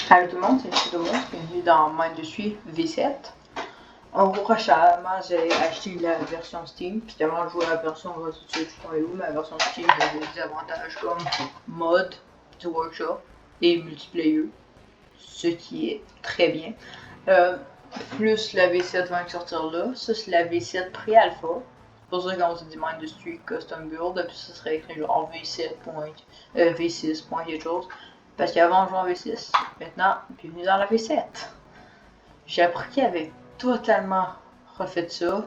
Salut tout le monde, c'est Chido, bienvenue dans Mindustry V7. En gros, récemment, j'ai acheté la version Steam, puis avant de jouer à la version Switch.eu, ma version Steam avait des avantages comme mode du workshop et multiplayer, ce qui est très bien. Plus la V7 va sortir là, ça c'est la V7 pré-alpha. C'est pour ça qu'on se dit Mindustry Custom Build, puis ça serait écrit genre V7. V6. quelque chose. Parce qu'avant, on jouait en V6. Maintenant, bienvenue dans la V7. J'ai appris qu'il avait totalement refait ça.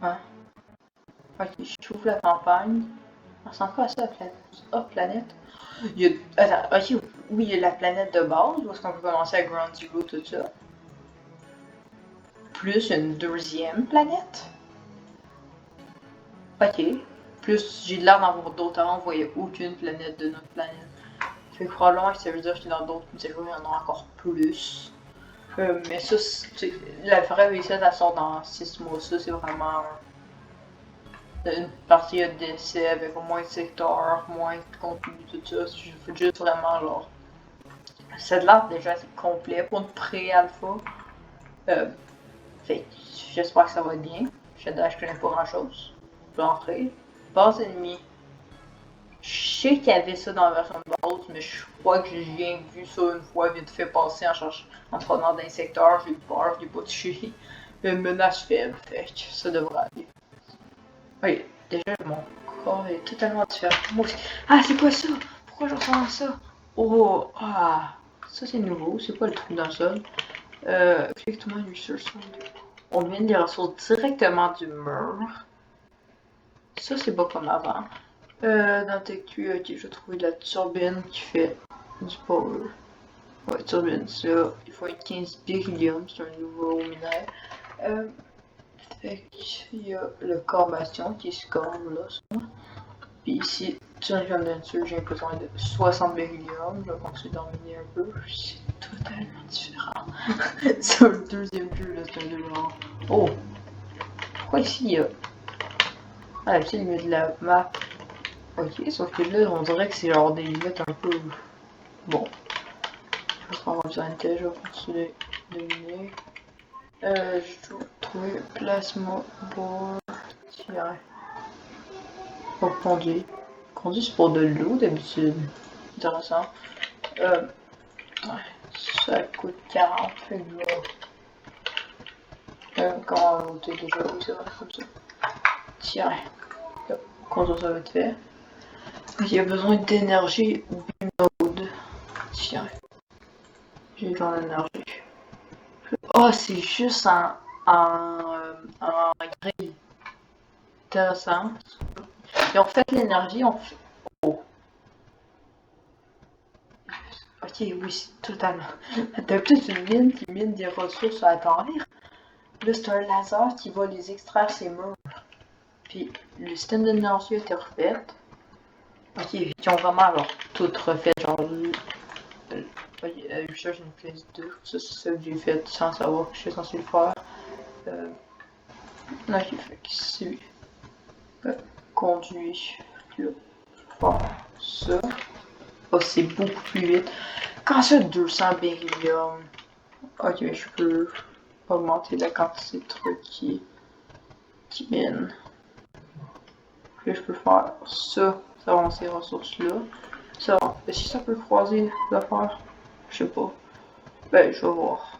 Hein? Ok, je trouve la campagne. Ça ressemble pas à ça, planète. Il y a... Attends, ok, oui, il y a la planète de base, où est-ce qu'on peut commencer à Ground Zero, tout ça. Plus une deuxième planète. Ok. Plus, j'ai l'air d'en voir d'autres avant, on voyait aucune planète de notre planète. Fait que probablement que ça veut dire que dans d'autres mises à jour, il y en a encore plus. Mais ça, la vraie V7, elle sort dans 6 mois. Ça, c'est vraiment une partie de d'essai avec moins de secteurs, moins de contenu, tout ça. C'est juste vraiment là. Ça a l'air déjà assez complet pour une pré-alpha. Fait que j'espère que ça va être bien. Je connais pas grand chose. Je peux entrer. Base ennemie. Je sais qu'il y avait ça dans la version de base, mais je crois que j'ai rien vu ça une fois vite fait passer en prenant d'un secteur. J'ai eu peur, j'ai pas touché. Une menace faible, fait que ça devrait aller. Oui, déjà mon corps est totalement différent. Moi aussi. Ah, c'est quoi ça? Pourquoi je ressens ça? Oh, ah, ça c'est nouveau. C'est quoi le truc dans le sol? Effectivement, une resource. On devient des ressources directement du mur. Ça c'est pas comme avant. Dans TechQ, ok, je vais trouver de la turbine qui fait du power. Ouais, turbine, ça, il faut être 15 beryllium, c'est un nouveau minère. Fait qu'il y a le corps bastion qui se corbe là, ça. Puis ici, turbine nature, j'ai besoin de 60 beryllium, je vais continuer d'en miner un peu. C'est totalement différent. C'est un deuxième jeu là, c'est un jeu genre. Oh! Pourquoi ici il y a. Ah, c'est le milieu de la map. Ok, sauf que là, on dirait que c'est genre des limites un peu. Bon. Je pense qu'on va besoin de tel, je vais continuer de miner. Je dois trouver plasma board. Tiens. Oh, conduit. Conduit, c'est pour de l'eau d'habitude. Intéressant. Ouais, ça coûte 40, fait que comment on va monter déjà? Oui, ça va comme ça. Tiens. Conduire, ça va être fait. Il y a besoin d'énergie binode. Tiens. J'ai besoin d'énergie. Oh, c'est juste en grille. Intéressant. Et en fait, l'énergie, on fait. Oh. Ok, oui, c'est totalement. T'as peut-être une mine qui mine des ressources à terre. Là, c'est un laser qui va les extraire ces murs. Puis, le système d'énergie a été refait. Ok, ils ont vraiment alors tout refait. Genre, recherche une pièce 2. Ça, c'est ça que j'ai fait sans savoir que je suis censé le faire. Ok, fait que c'est. Conduit. Là, faire ça. Oh, c'est beaucoup plus vite. Quand ça, 200 beryllium. Ok, je peux augmenter la quantité de trucs qui mine. Puis je peux faire ça, ça va ces ressources-là. Ça, si ça peut croiser l'affaire, je sais pas. Ben, je vais voir.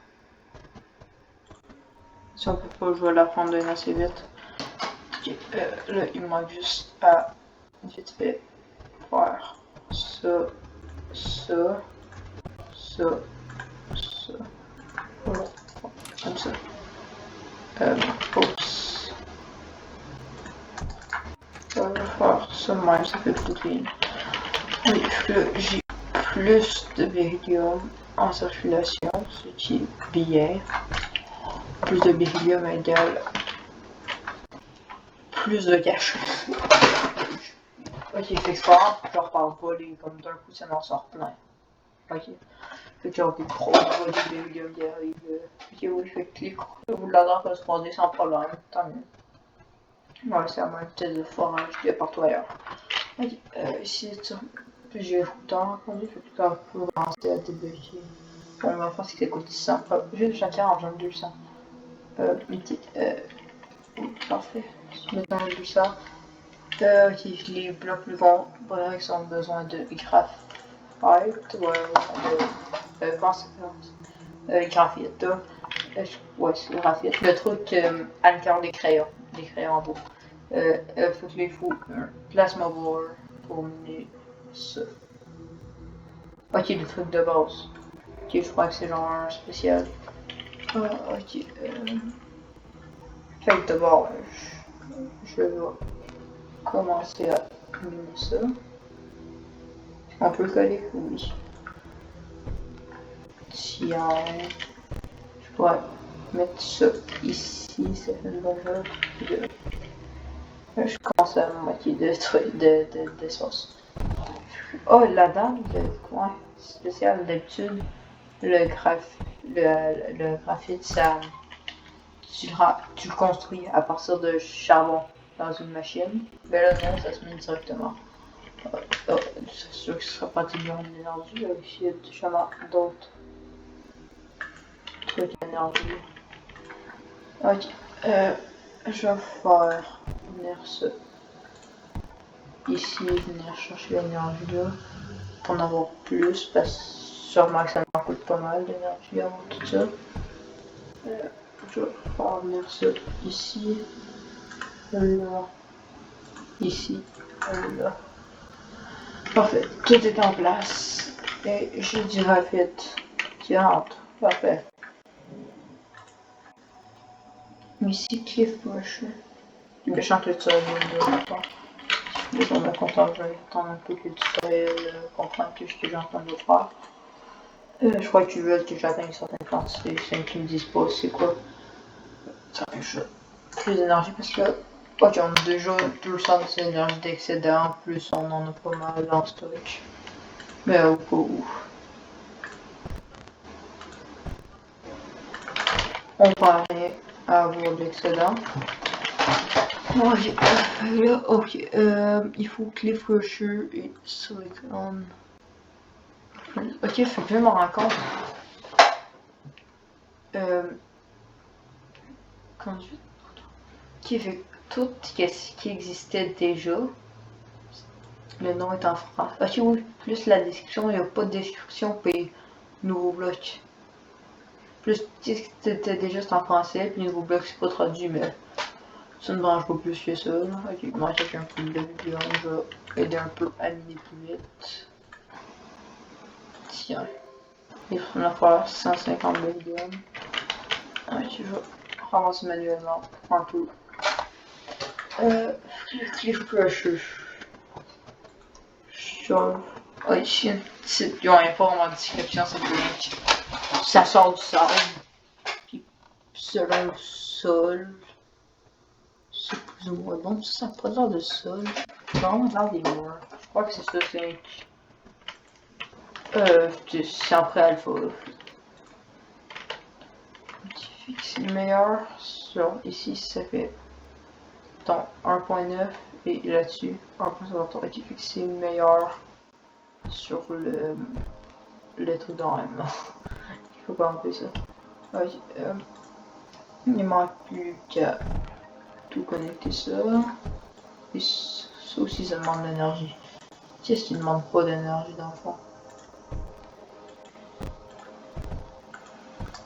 Si on peut pas, je vais la prendre d'un assez vite. Ok, là, il me manque juste à vite fait faire ça, ça, ça, ça. Voilà, comme ça. Oups. Ça va faire ça même, ça fait plus clean. Oui, là, j'ai plus de beryllium en circulation, ce qui est bien. Plus de beryllium égale plus de cash. Ok, fait que c'est pas grave, je repars pas les comme d'un coup ça m'en sort plein. Ok. Fait que genre des gros volumes de beryllium qui arrivent. Ok, oui, fait que les vous de la dent peuvent se croiser sans problème, tant mieux. Ouais, c'est à moins peut-être de forage qu'il y a partout ailleurs. Ok, ici, J'ai autant entendu que tout un peu commencer à débloquer. Bon, ma fois, c'est que ça coûte 100. Juste chacun en donne 200. Mythique. Parfait. Mettons 200. Ok, les blocs plus gros, bref, ils ont besoin de graphite. Ouais, pense graphite. Ouais, c'est graphite. Le truc à l'intérieur des crayons en bout. Faut que les fous plasma ball pour mener ça. Ok, le truc de base. Ok, je crois que c'est genre un spécial. Ok. Fait que d'abord, je vais commencer à miner ça. On peut le coller? Oui. Tiens. Je pourrais mettre ça ici, ça fait une bonne chose. Je commence à moitié d'espace. Oh, la dalle de coin spécial d'habitude, le graphite, ça, tu le construis à partir de charbon dans une machine. Mais là, non, ça se met directement. C'est sûr que ce sera pas tellement d'énergie, là, ici, il y a justement d'autres trucs d'énergie. Ok, je vais faire venir ça ici, venir chercher l'énergie là, pour en avoir plus, parce que sûrement que ça m'en coûte pas mal d'énergie avant tout ça. Je vais faire venir ça ici, là, ici, là. Parfait, tout est en place. Et j'ai du graphite qui rentre. Parfait. Mais ici, Cliff Bush. Le méchant que le tutoriel de je vais me content, je vais attendre un peu que le tutoriel comprenne que ce que j'ai en train de faire. Je crois qu'ils veulent que j'atteigne une certaine quantité, c'est qu'ils me disent pas c'est quoi. Ça fait juste plus d'énergie parce que ok, on a déjà 200 d'énergie d'excédent, plus on en a pas mal en storage. Mais au cas où. On perd rien à avoir de l'excédent. Ok, là, ok, il faut Cliff Rusher et Silicon. Ok, faut que je me rends compte. Conduite. Ok, fait tout ce qui existait déjà. Le nom est en français. Ok, oui, plus la description, il n'y a pas de description pour les nouveaux blocs. Plus c'était déjà en français, puis les nouveaux blocs c'est pas traduit, mais ça ne mange pas plus que ça. Ok, moi j'ai un peu de vidéo, je vais aider un peu à miner plus vite. Tiens, il faut en faire 150 vidéos. Ok, je vais ramasser manuellement un peu. Cliff Crusher. Genre, ouais, ils ont rien pas vraiment de description, c'est unique. Ça sort du sable. Puis selon le sol, c'est plus ou moins bon. Ça n'a pas l'air de sol. C'est vraiment l'air des murs. Je crois que c'est ça, c'est. C'est en pré-alpha. C'est le meilleur. Sur ici, ça fait. Donc 1.9 et là-dessus 1.73. Ok, c'est meilleur sur le truc dans même. Il faut pas enlever ça. Ok, il manque plus qu'à tout connecter ça. Et ça aussi, ça demande de l'énergie. Qu'est-ce qui ne demande pas d'énergie dans le fond?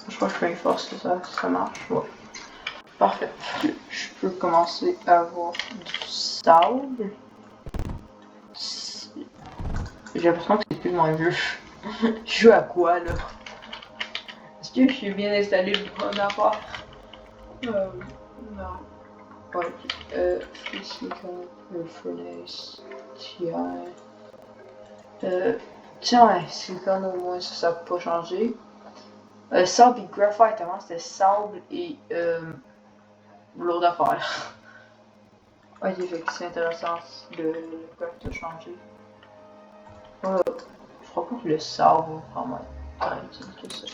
Je crois que je fais une force que ça marche. Ouais. Parfait. Je peux commencer à avoir du sable. J'ai l'impression que c'est plus mon jeu. Je joue à quoi là? Est-ce que je suis bien installé le bon affaire? Non. Ok. Physical Reference. Tiens. Tiens, silicone au moins ça n'a pas changé. Sable et graphite avant c'était sable et l'eau d'affaires. Ok, fait que c'est intéressant le craft a changé. Je crois pas que le sable va vraiment être utile que ça.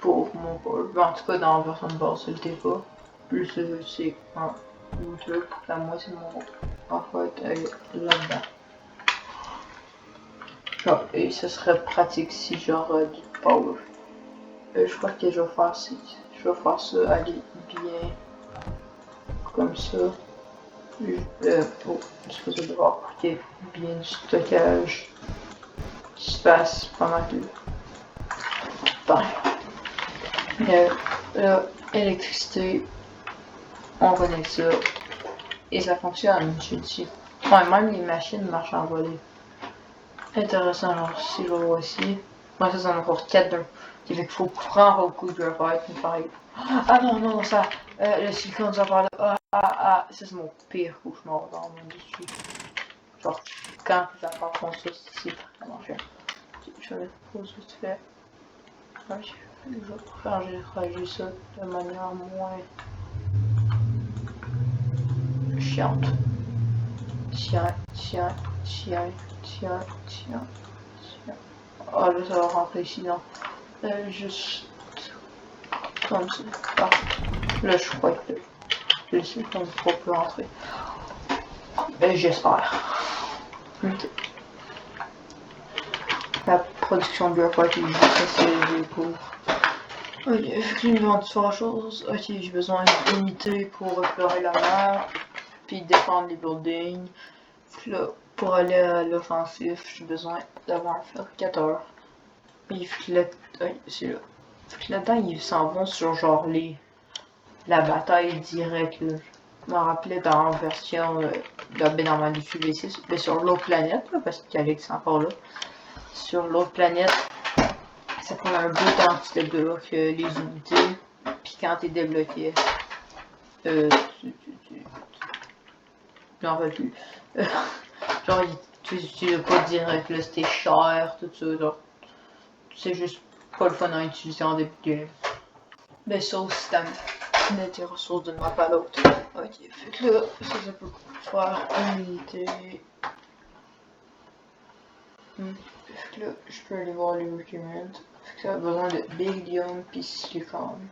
Pour mon pôle. En tout cas dans la version de base, ça l'était pas. Plus c'est un YouTube, là moi c'est mon en fait là-dedans. Genre, et ce serait pratique si genre du power. Je crois que je vais faire ça. Je vais faire ça aller bien comme ça. Pour supposer devoir coûter bien du stockage qui se passe pendant que le temps. Là, électricité, on connaît ça. Et ça fonctionne, je dis. Ouais, même les machines marchent en volée. Intéressant, alors si je vois aussi. Moi, ça, c'en a encore 4 d'un. Fait qu'il faut prendre au coup de graphite, mais pareil. Ah non, non, ça. Le silicone, ça par là. Ça, c'est mon pire cauchemar dans mon dessus. Genre, quand les affaires font ça, c'est vraiment cher. Je vais mettre pause vite fait. Je vais ranger ça de manière moins chiante. Tiens, tiens, tiens, tiens, tiens, tiens. Oh là, ça va rentrer ici, non. Juste comme ça. Ah, là, je crois que le silicone peut rentrer. J'espère. La production de graphite, ça c'est cool. Ok, j'ai besoin de faire chose. Ok, j'ai besoin d'unités pour explorer la mer, puis défendre les buildings. Là, pour aller à l'offensif, j'ai besoin d'avoir un fabricateur. Puis là, c'est là. Là-dedans, ils s'en vont sur genre la bataille directe. Là. Je me rappelais dans la version dans du QV6, mais sur l'autre planète, là, parce qu'Alex est encore là. Sur l'autre planète, ça prend un bout temps que tu débloques les unités. Puis quand t'es débloqué, tu n'en veux plus. Genre, tu l'as pas direct, là, c'était cher, tout ça. Genre, c'est juste pas le fun à utiliser en début de game. Mais sauf si t'as mis tes ressources d'une map à l'autre. Ok, fait que là, ça peut faire une unité. Fait que là, je peux aller voir les documents. Fait que ça a besoin de beryllium pis silicone.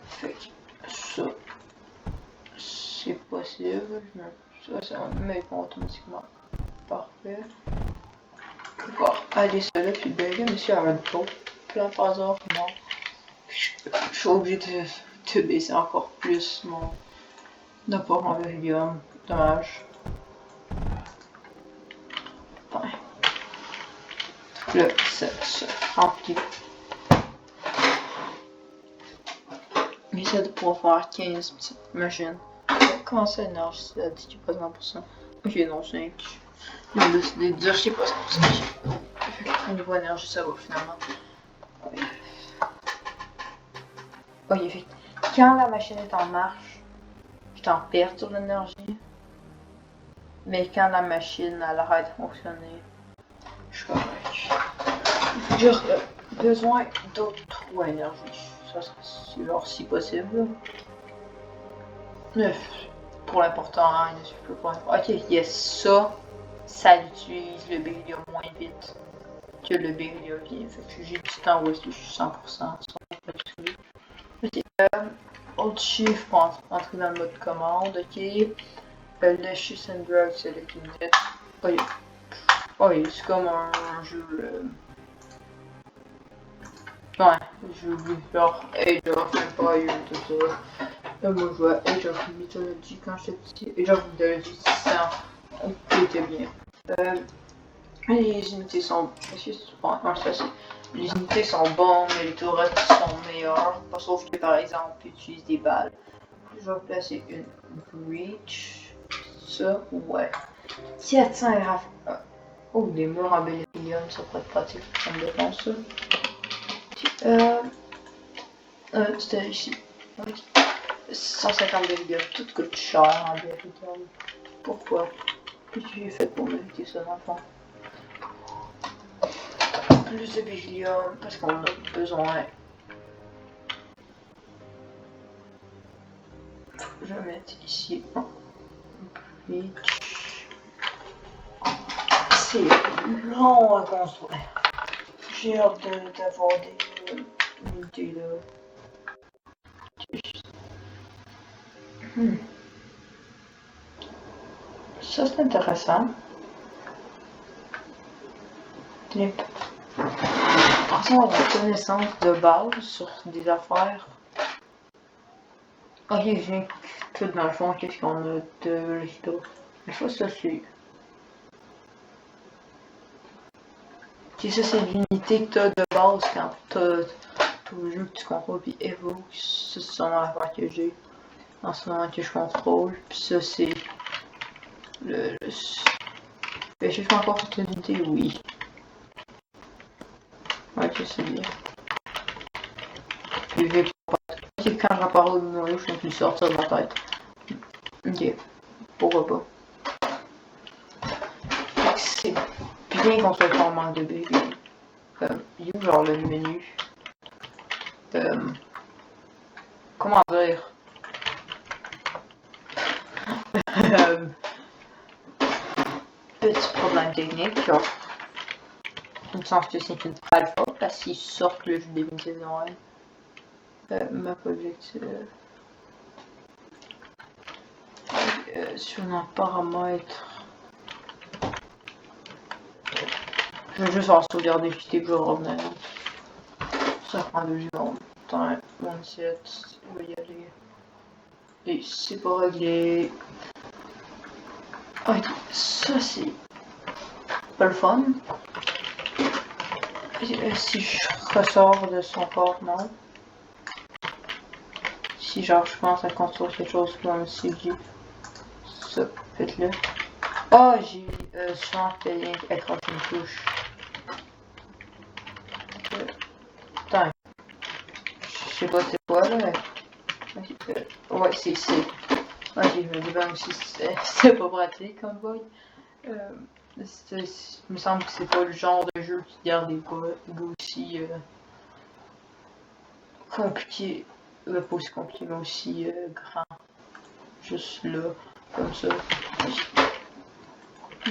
Fait que ça, c'est possible. Ça va me mettre automatiquement. Parfait. Bon, allez, ça là, puis beryllium ici à un autre plan par hasard, non. Je suis obligé de baisser encore plus mon apport en beryllium. Dommage. Ouais. Là, ça remplit. J'essaie de pouvoir faire 15 petites machines. Comment ça énergie? Ça dit qu'il n'y a pas 100%. Ok, non, 5. J'ai décidé de dire je sais pas 100%. Au niveau énergie, ça va finalement. Ok, fait quand la machine est en marche, je t'en perds sur l'énergie. Mais quand la machine elle arrête de fonctionner, je suis correct. J'ai besoin d'autres 3 énergies. Ça serait genre si possible. 9. Pour l'important, hein, je peux pas. Ok, yes, ça utilise le beryllium moins vite que le beryllium vient. Fait que j'ai du temps où est-ce que je suis 100%. Ok, autre chiffre pour entrer dans le mode commande, ok. Le Shift and Drag Select Unit. Ok. Oui, c'est comme un jeu. Ouais, j'ai oublié genre Age of Empire, tout ça. Moi je jouais Age of Mythology quand j'étais petit. Age of Mythology 600. C'était bien. Les unités sont. Les unités sont bonnes, mais les tourelles sont meilleures. Sauf que par exemple, j'utilise des balles. Je vais placer une Breach. Ça, ouais. 400 RF. Oh, des murs en beryllium, ça pourrait être pratique pour me défense ça. C'était ici. 150 beryllium, tout coûte cher en beryllium. Pourquoi? Qu'est-ce que j'ai fait pour mériter ça dans le fond? Plus de beryllium, parce qu'on en a besoin. Je vais mettre ici. C'est long à construire. J'ai hâte d'avoir des unités là. Ça c'est intéressant. Yep. Ça, on a une connaissance de base sur des affaires. Ok, j'ai tout dans le fond, qu'est-ce qu'on a de l'histoire. Mais ça c'est. Si ça c'est l'unité que t'as de base quand t'as tout le jeu que tu contrôles puis évoque. Ça c'est son affaire que j'ai en ce moment que je contrôle. Puis ça c'est le. Est-ce que je fais encore cette unité? Oui. Ouais, je sais bien. Puis je vais quand je reparle au numéro, je ne plus sortir de ma tête. Ok, pourquoi pas. C'est bien qu'on soit en manque de bébé. Il est où genre le menu? Comment dire? Petit problème technique, genre. Il me semble que c'est une alpha, parce qu'ils sortent le jeu des saison 1. Map objectif. Sur un paramètre. Je vais juste avoir sauvegarder puis que je vais revenir. Ça prend 2 secondes. Attends, 27, on va y aller. Et c'est pas réglé. Ok, ça c'est pas le fun. Si je ressors de son corps, non. Si genre je pense à construire quelque chose comme CG. Ça, faites-le. Oh, j'ai souvent fait être une touche. Attends. Je sais pas c'est quoi là. Ouais, c'est. Ok, je me dis ben aussi c'est pas pratique comme bug. Il me semble que c'est pas le genre de jeu qui garde des bugs aussi compliqués. Pas aussi compliqué, mais aussi grand. Juste là, comme ça.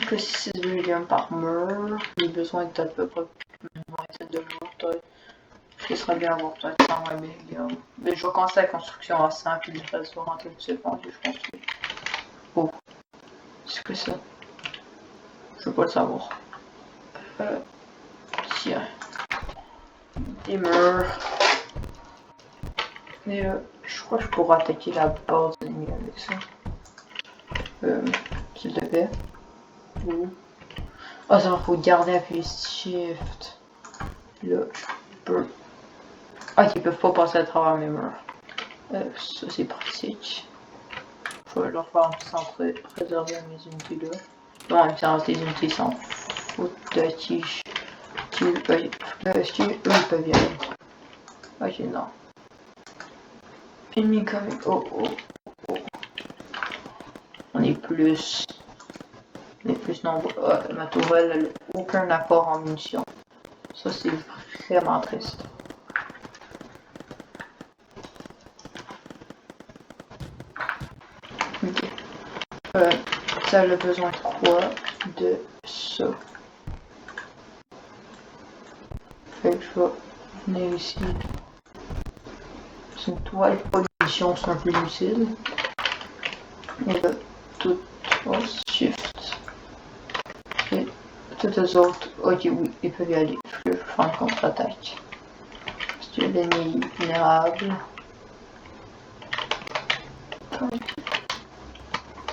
Que 6 millions par mur. J'ai besoin de à peu près de murs, peut-être. Ce serait bien avoir peut-être 120 millions. Mais je vais commencer la construction à 100 puis le reste va rentrer tout de suite quand je construis. Oh, c'est que ça? Je veux pas le savoir. Tiens. Des murs. Et je crois que je pourrais attaquer la base ennemie avec ça. S'il te plaît. Ouh. Ah, ça faut garder appuyé Shift. Là, je peux. Ah, ils peuvent pas passer à travers mes murs. Ça c'est pratique. Je vais leur faire sans préserver mes unités là. Bon, en même temps, les unités s'en foutent de qui eux ils peuvent y aller. Ok, non. Ennemi comme. Oh, oh, oh. On est plus. On est plus nombreux. Ma tourelle, elle n'a aucun apport en munitions. Ça, c'est vraiment triste. Ok. Ça a besoin de quoi? De ça. Fait que je vais venir ici. C'est une toile, pas de munitions, c'est un peu lucide. Et là, tout. Oh, shift. Et toutes les autres. Ok, oui, ils peuvent y aller. Je vais faire une contre-attaque. Parce que l'ennemi est vulnérable.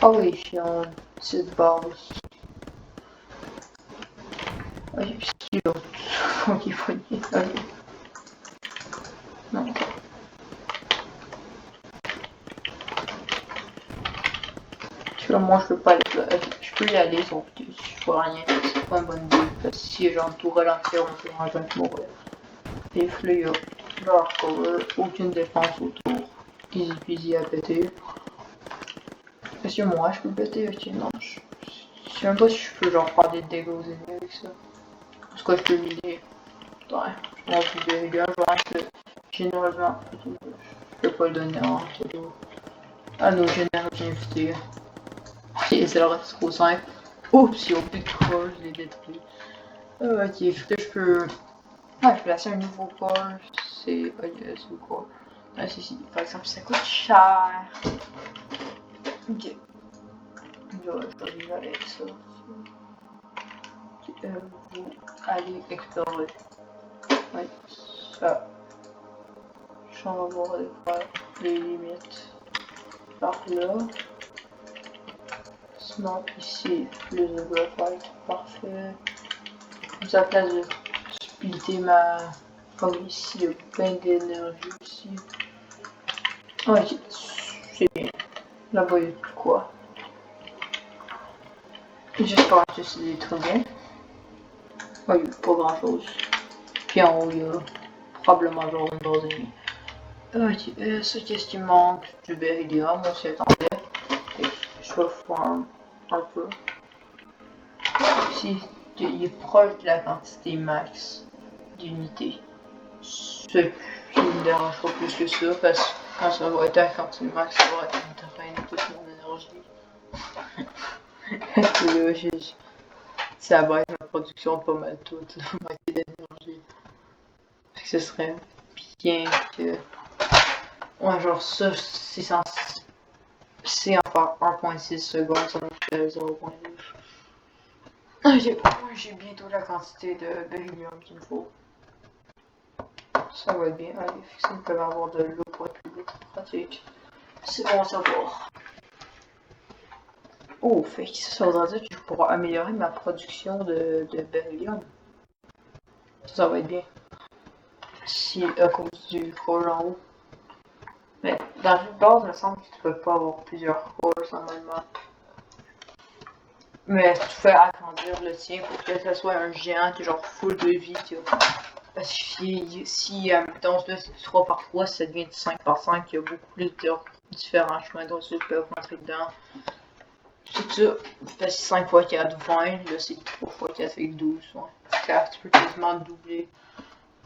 Ah oui, je suis en petite base. Ok, puis c'est l'autre. Donc il faut dire. Ok. Non. Tu vois, moi je peux pas aller là. Je peux y aller, sauf que je vois rien. C'est pas une bonne idée. Parce que si j'ai genre une tourelle entière, on peut manger un mourir. Et là, il y a leur cover, aucune défense autour. Easy peasy à péter. Est-ce que moi je peux péter? Ok, non. Je sais même pas si je peux genre faire des dégâts aux ennemis avec ça. En tout cas, je peux l'idée. Ouais, mon plus de dégâts, je vois que généralement, je peux pas le donner en cadeau à nos généraux invités. Ok, c'est le reste trop simple. Oups, ils ont plus de corps, je les détruis. Ok, je peux. Ah, je peux placer un nouveau corps. C'est. C'est quoi? Ah, si, par exemple, ça coûte cher. Ok. Je vais vivre avec ça. Ok. vous allez explorer. Oui, ça. Je vais voir les limites par là. Sinon, ici, plus de graphite, parfait. Comme à place de splitter ma. Comme ici, il y a plein d'énergie ici. Ok, c'est bien. Là-bas, il y a plus quoi. J'espère que c'est des trucs bien. Oh, il n'y a pas grand chose. Puis en haut, il y a probablement genre une base ennemie. Ok, ça, qu'est-ce qui manque? Du beryllium, on s'y attendait. Je vais farm un peu. Ici, il est proche de la quantité max d'unités. Ce qui me dérange pas plus que ça, parce que quand ça va être à la quantité max, ça va être en train de toute mon énergie. Et là, ça va être ma production pas mal toute, manquer d'énergie. Fait que ce serait bien que. Ouais, genre ça, c'est encore 1.6 secondes, ça me fait 0.9. J'ai bientôt la quantité de beryllium qu'il me faut. Ça va être bien. Allez, ça me peut avoir de l'eau pour être plus pratique. C'est bon à savoir. Oh, fait que ça voudrait dire que je pourrai améliorer ma production de beryllium. Ça va être bien. Si à cause du core en haut. Mais dans une base, il me semble que tu peux pas avoir plusieurs cores normalement. Mais tu fais agrandir le tien pour que ça soit un géant qui est genre full de vie, tu vois. Parce que si mettons, là c'est 3 par 3, ça devient du 5 par 5, il y a beaucoup plus de différents chemins dont tu peux rentrer dedans. C'est ça. Parce que 5 x 4, 20, là c'est 3 x 4 fait 12. Ouais. 4, tu peux quasiment doubler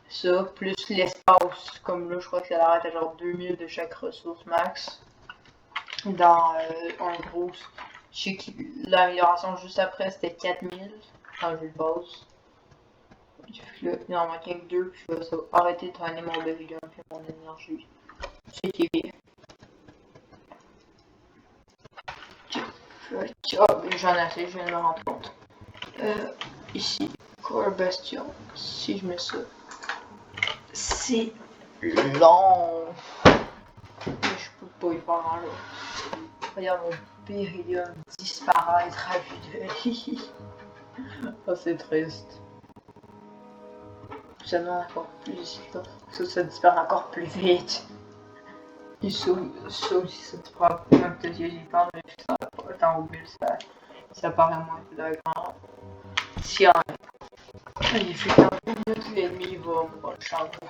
ça, plus l'espace, comme là je crois que ça arrête à genre 2000 de chaque ressource max. Dans un gros. Je sais que l'amélioration juste après c'était 4000 quand j'ai le base. Là, il en manque que 2, puis je vais arrêter de traîner mon beryllium et mon énergie. C'est qui est bien. J'en ai assez, je viens de me rendre compte. Ici, Core Bastion. Si je mets ça. C'est long. Mais je peux pas y faire grand là. Regarde mon beryllium disparaître à vue d'œil. Oh, c'est triste. Ça demande encore plus de ça disparaît encore plus vite. Et ça aussi, ça te prend même que j'y parle, mais ça en mobile, ça paraît moins flagrant. Si il fait 40 minutes, l'ennemi va le changer.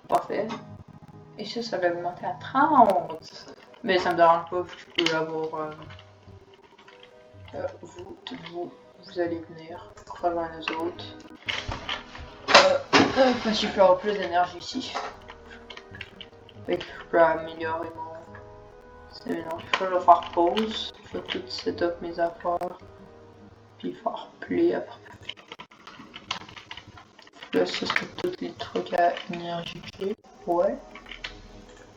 Parfait. Et ça va augmenter à 30. Mais ça me dérange pas, vu que je peux l'avoir. Vous allez venir, rejoindre les autres. Parce que je peux avoir plus d'énergie ici. Fait que je peux améliorer mon mélange. Je vais faire pause. Je vais tout setup mes affaires. Puis faire play après. Là, ça c'est tous les trucs à énergie clé. Ouais.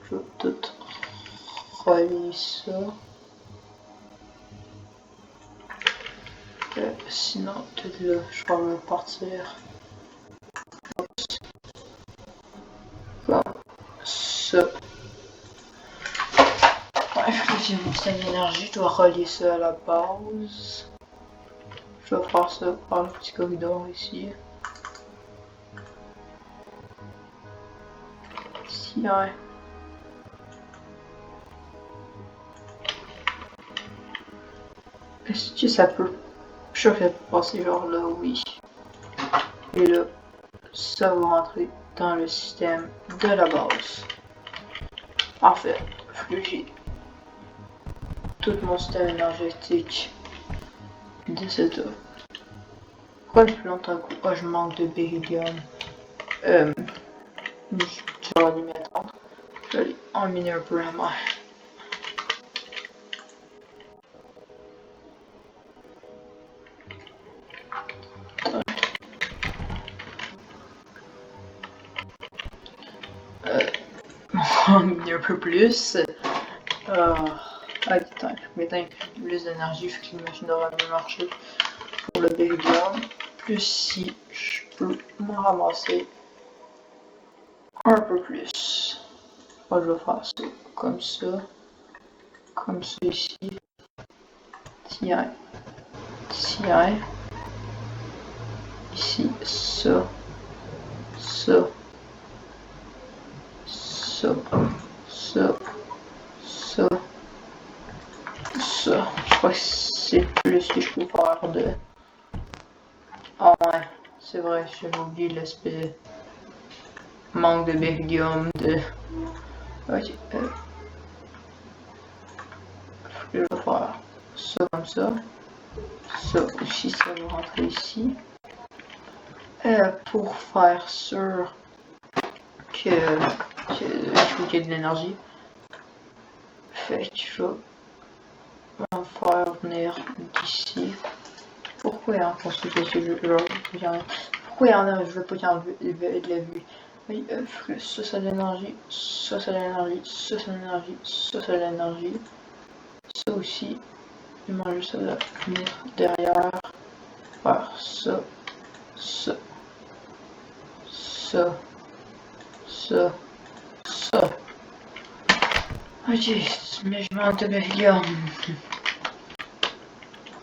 Je vais tout relier ça. Sinon, tout là, je vais repartir. Comme ça. Ouais, j'ai mon système d'énergie, je dois relier ça à la base. Je vais faire ça par le petit corridor ici. Ici, ouais. Est-ce que ça peut... Je vais passer genre là, oui. Et là, ça va rentrer dans le système de la base. Parfait. J'ai tout mon système énergétique de cette eau. Pourquoi le plus longtemps que je manque de beryllium? Je vais aller m'y attendre. Je vais aller en miner un peu à moi. En miner un peu plus. Attends, je mets plus d'énergie, fait que les machines devraient mieux marcher. pour le beryllium. Plus si je peux m'en ramasser un peu plus. Moi, je vais faire ça comme ça. Comme ça ici. Tiens. Tiens. Ici, ça. Ça. Ça. Ça. Ça. Ça. Je crois que c'est plus que je peux faire de... Ah ouais, c'est vrai, j'avais oublié l'aspect manque de beryllium de... Ok, je vais faire ça comme ça. Ça aussi, ça va rentrer ici. Pour faire sûr que il faut qu'il y ait de l'énergie. Fait que je vais en faire venir d'ici. Pourquoi il y a un construit ce jeu? Pourquoi il y en a? Je veux pas qu'il y en ait de la vue. Oui, ça c'est de l'énergie, ça c'est de l'énergie, ça c'est de l'énergie, ça c'est de l'énergie. Ça aussi, il m'a juste à venir derrière, faire ça, ça, ça, ça, ça. Ok, mais je manque de beryllium.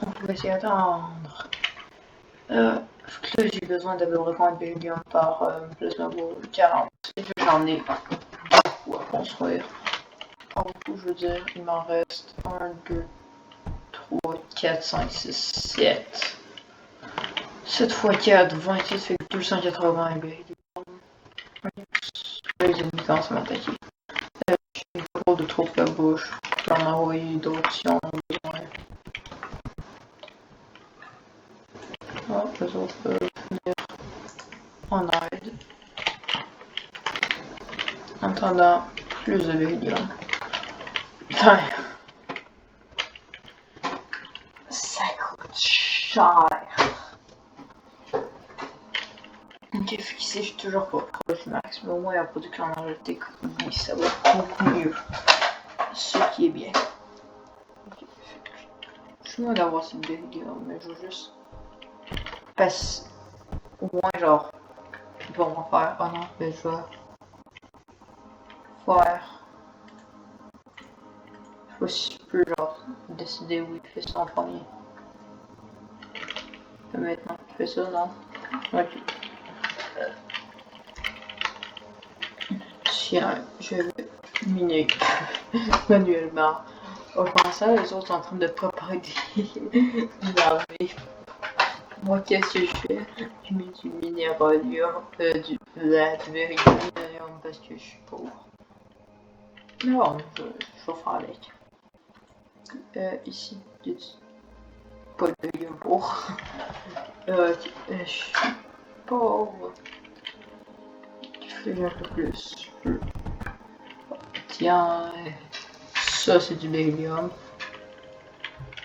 On peut essayer d'attendre. Là, j'ai besoin d'à peu près combien de beryllium par plasma ball? 40. Et que j'en ai beaucoup à construire. En tout, je veux dire, il m'en reste 1, 2, 3, 4, 5, 6, 7. 7 x 4, 28 fait 280 beryllium. Les ennemis commencent à m'attaquer. J'ai une drôle de troupe à bouche. Je vais en envoyer d'autres si on en a besoin. Oh, les autres peuvent venir en aide. En attendant, plus de beryllium. Putain! Ça coûte cher! Ok, ici, je suis toujours pas proche max, mais au moins la production énergétique, oui, ça va beaucoup mieux. Ce qui est bien. Okay. Je suis loin d'avoir cette beryllium, mais je veux juste passer au moins genre, bon, on va faire, oh non, mais je vais faire, je sais si je peux genre décider où il fait ça en premier. Et maintenant, il fait ça, non? Ok. Tiens, je vais miner manuellement. En pensant, les autres sont en train de préparer de l'armée. Moi, qu'est-ce que je fais? Je mets du minéralium, du beryllium parce que je suis pauvre. Non, je vais faire avec. Ici, pas de beryllium pour. Je suis pauvre. Je fais un peu plus. Tiens, ça c'est du beryllium.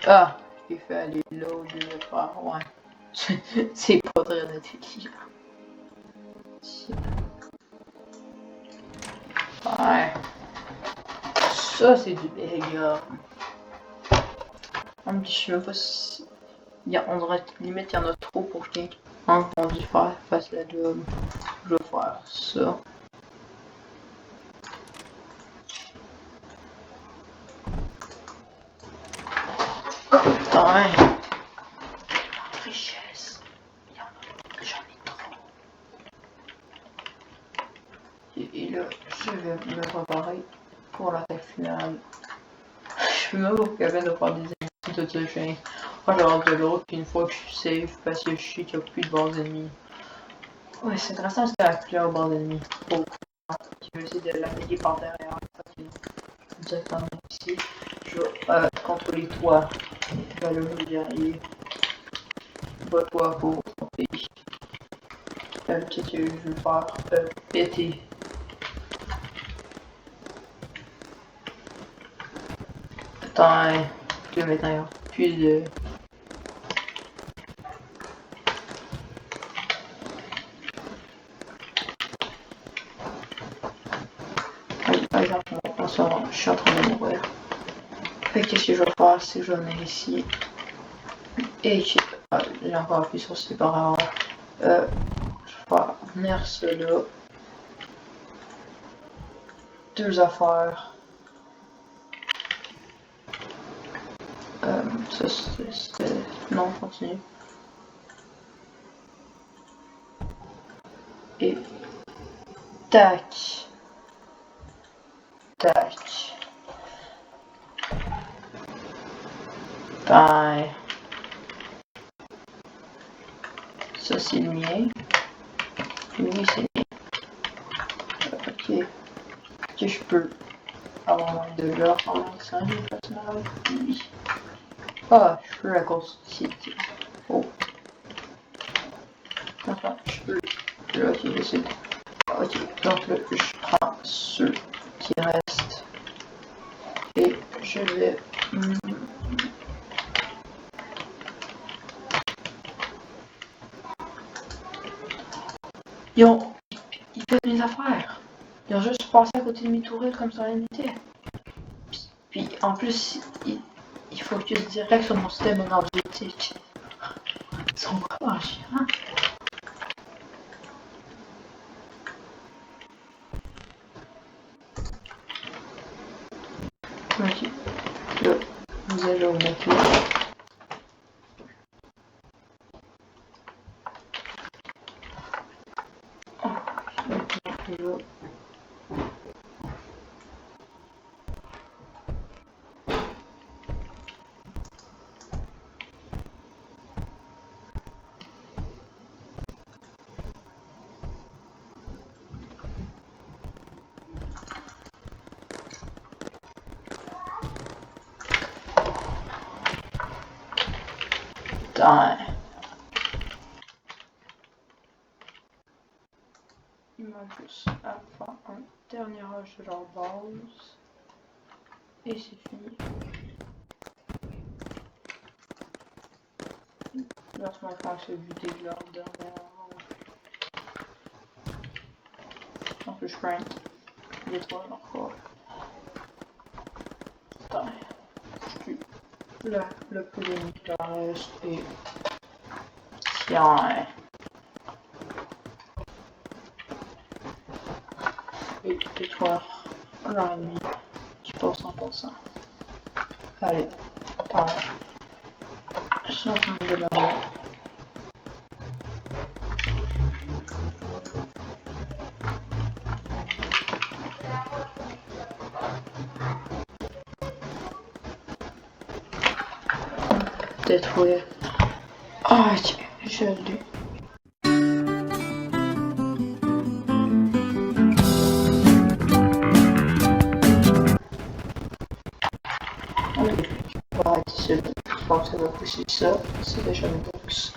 Ah, j'ai fait aller là au lieu de faire, ouais. C'est pas très intelligent. Ouais. Ça c'est du beryllium. On me dit, je sais même pas si... on dirait limite il y en a trop pour que quelqu'un on dit faire fasse la job. Je vais faire ça. Putain. Richesse. J'en ai trop. Et là, je vais me préparer pour l'attaque finale. Je suis même pas capable de faire des ennemis de ce chien. Moi, je rentre de l'autre, puis une fois que je suis safe, parce que je sais qu'il n'y a plus de bases ennemies. Ouais, c'est intéressant, c'était la plusieurs bases ennemies. Pour je vais essayer de l'attaquer par derrière. Directement ici. Je vais contrôler toi. Tu vas le guerrier. Bats-toi pour tromper. Qu'est-ce que je veux faire? Péter. Attends, que maintenant, plus de... Par exemple, je suis en train de mourir. Fait que qu'est-ce que je vais faire? C'est que je vais venir ici. Et J'ai encore appuyé sur séparat. Je vais faire venir cela. Deux affaires. Ça c'était... Non, continue. Et... Tac. Tac. Ben... Ça c'est le mien. Oui, c'est le mien. Ok. Ok, je peux avoir de là pendant que ça arrive, personnage. Oui. Ah, je peux la consulter. Oh. Enfin, je peux. Là, ok, j'essaie. Ok, donc là, je prends ceux qui restent. Et je vais. Ils pètent mes affaires. Ils ont juste passé à côté de mes tourelles comme ça l'était. Puis en plus, il faut que je direct sur mon système énergétique. Ils sont vraiment chiants. Ok. Là, vous allez au mettre là. Là. Putain. Il m'a juste à faire un dernier rush de leur base. Et c'est fini. Laisse-moi faire ce vider de leur dernière. Donc je prends les trois encore. Putain. Le poulet qui reste est tiens. Et détruire l'ennemi qui passe 100%. Allez, attends. Je suis en train de l'avoir. Détruire. Ah, tiens, je l'ai. Je pense que ça va pousser ça. C'est déjà une box.